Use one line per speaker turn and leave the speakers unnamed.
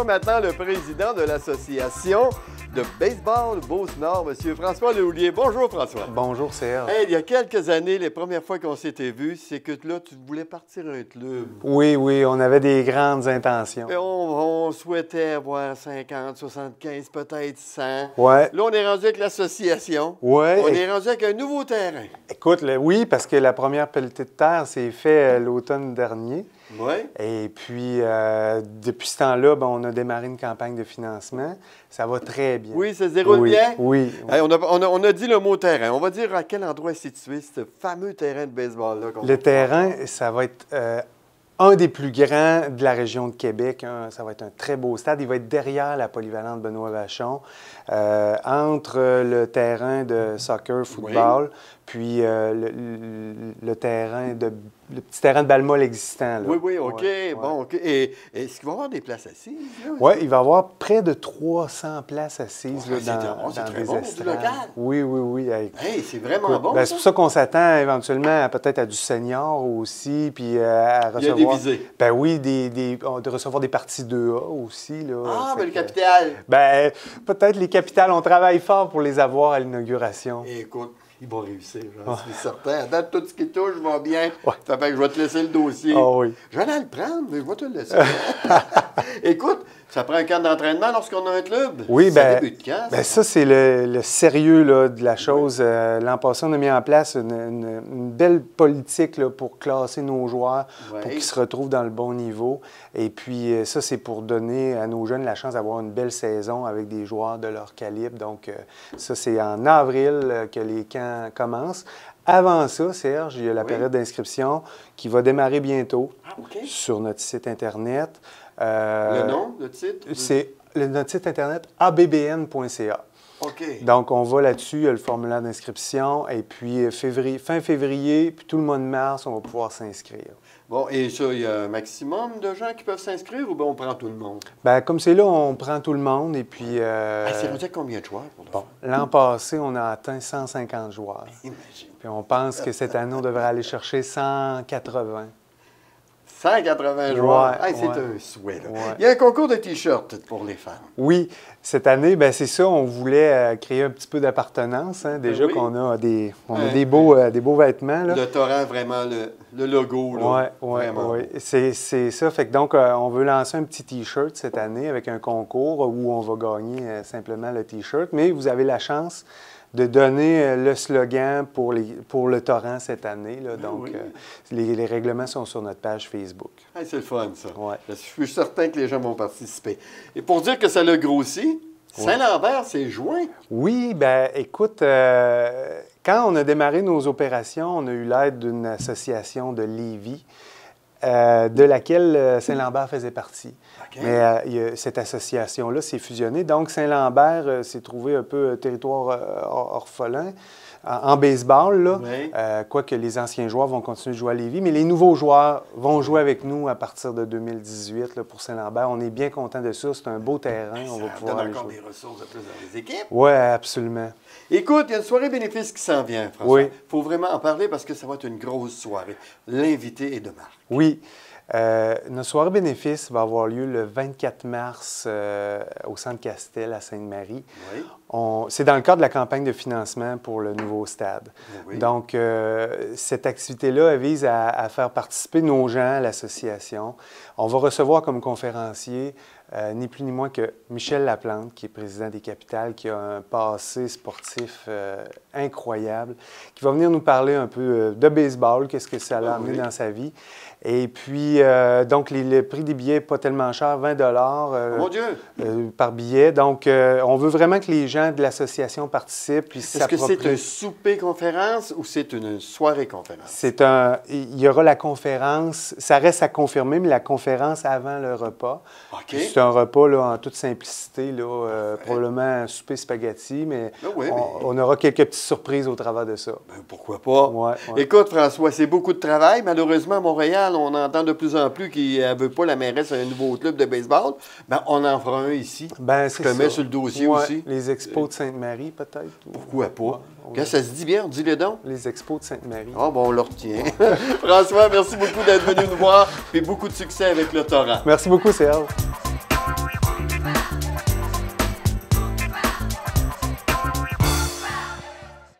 reçois maintenant le président de l'association de baseball Beauce-Nord, M. François Lehoulier. Bonjour, François.
Bonjour, Serge.
Hey, il y a quelques années, les premières fois qu'on s'était vus, c'est que là, tu voulais partir un club.
Oui, on avait des grandes intentions.
Et on souhaitait avoir 50, 75, peut-être 100.
Ouais.
Là, on est rendu avec l'association.
Ouais.
On est rendu avec un nouveau terrain.
Écoute, oui, parce que la première pelletée de terre s'est faite l'automne dernier.
Oui.
Et puis, depuis ce temps-là, on a démarré une campagne de financement. Ça va très bien.
Oui, ça se déroule bien?
Oui.
Hey, on a dit le mot terrain. On va dire à quel endroit est situé ce fameux terrain de baseball-là.
Le terrain, ça va être un des plus grands de la région de Québec. Ça va être un très beau stade. Il va être derrière la polyvalente Benoît Vachon, entre le terrain de soccer, football, puis le petit terrain de balle molle existant. Là.
Oui, OK.
Ouais.
Bon, OK. Et est-ce qu'il va y avoir des places assises?
Oui, il va y avoir près de 300 places assises là, dans des
bon,
estrades.
du local.
Oui.
Hey, c'est vraiment bon.
C'est pour ça qu'on s'attend éventuellement peut-être à du senior aussi, puis à recevoir...
Il y a des visées.
Ben oui, de recevoir des parties 2A aussi. Là,
mais le capital.
Ben, peut-être les capitales, on travaille fort pour les avoir à l'inauguration.
Écoute, ils vont réussir, j'en suis certain. À date, tout ce qui touche va bien. Ça fait que je vais te laisser le dossier.
Ah oui.
J'allais le prendre, mais je vais te le laisser. Écoute, ça prend un camp d'entraînement lorsqu'on a un club.
Oui,
ça débute quand,
ça, c'est le sérieux là, de la chose. L'an passé, on a mis en place une belle politique là, pour classer nos joueurs, pour qu'ils se retrouvent dans le bon niveau. Et puis, ça, c'est pour donner à nos jeunes la chance d'avoir une belle saison avec des joueurs de leur calibre. Donc, ça, c'est en avril que les camps commencent. Avant ça, Serge, il y a la période d'inscription qui va démarrer bientôt sur notre site Internet.
Le nom, le titre?
C'est notre site Internet abbn.ca.
OK.
Donc, on va là-dessus, il y a le formulaire d'inscription. Et puis, fin février, puis tout le mois de mars, on va pouvoir s'inscrire.
Bon, et ça, il y a un maximum de gens qui peuvent s'inscrire ou bien on prend tout le monde?
Bien, comme c'est là, on prend tout le monde et puis...
c'est rendu à combien de joueurs pour le faire?
L'an passé, on a atteint 150 joueurs.
Imagine.
Puis on pense que cette année, on devrait aller chercher 180.
180 joueurs. C'est un souhait. Là. Il y a un concours de T-shirts pour les femmes.
Oui. Cette année, c'est ça, on voulait créer un petit peu d'appartenance. Hein, déjà qu'on a des beaux vêtements. Là.
Le torrent, vraiment, le logo.
Oui. C'est ça. Fait que donc, on veut lancer un petit T-shirt cette année avec un concours où on va gagner simplement le T-shirt. Mais vous avez la chance de donner le slogan pour le torrent cette année. Là. Donc, les règlements sont sur notre page Facebook.
C'est le fun, ça.
Ouais.
Je suis certain que les gens vont participer. Et pour dire que ça l'a grossi, Saint-Lambert, c'est juin. Oui,
écoute, quand on a démarré nos opérations, on a eu l'aide d'une association de Lévis, de laquelle Saint-Lambert faisait partie. Mais cette association-là s'est fusionnée. Donc, Saint-Lambert s'est trouvé un peu territoire orphelin en baseball. Là. Quoique les anciens joueurs vont continuer de jouer à Lévis, mais les nouveaux joueurs vont jouer avec nous à partir de 2018 là, pour Saint-Lambert. On est bien content de ça. C'est un beau terrain. On va pouvoir
donne encore des ressources de plus dans les équipes.
Oui, absolument.
Écoute, il y a une soirée bénéfice qui s'en vient, François.
Oui.
Il faut vraiment en parler parce que ça va être une grosse soirée. L'invité est de marque.
Oui. Notre soirée bénéfice va avoir lieu le 24 mars au Centre Castel à Sainte-Marie.
Oui.
C'est dans le cadre de la campagne de financement pour le nouveau stade.
Oui.
Donc, cette activité-là vise à faire participer nos gens à l'association. On va recevoir comme conférencier ni plus ni moins que Michel Laplante, qui est président des Capitales, qui a un passé sportif incroyable, qui va venir nous parler un peu de baseball, qu'est-ce que ça l'a amené dans sa vie. Et puis, donc, le prix des billets n'est pas tellement cher, 20
Mon Dieu!
Par billet. Donc, on veut vraiment que les gens de l'association participent.
Est-ce que c'est un souper-conférence ou c'est une soirée-conférence?
Il y aura la conférence, ça reste à confirmer, mais la conférence avant le repas.
OK.
C'est un repas là, en toute simplicité, là, probablement un souper spaghetti, mais on aura quelques petites surprises au travers de ça.
Pourquoi pas? Écoute, François, c'est beaucoup de travail. Malheureusement, à Montréal, on entend de plus en plus qu'il ne veut pas la mairesse un nouveau club de baseball. On en fera un ici. Je te mets sur le dossier aussi.
Les Expos de Sainte-Marie, peut-être.
Pourquoi pas? Quand ça se dit bien, dis-le donc.
Les Expos de Sainte-Marie.
On le retient. François, merci beaucoup d'être venu nous voir et beaucoup de succès avec le torrent.
Merci beaucoup, Serge.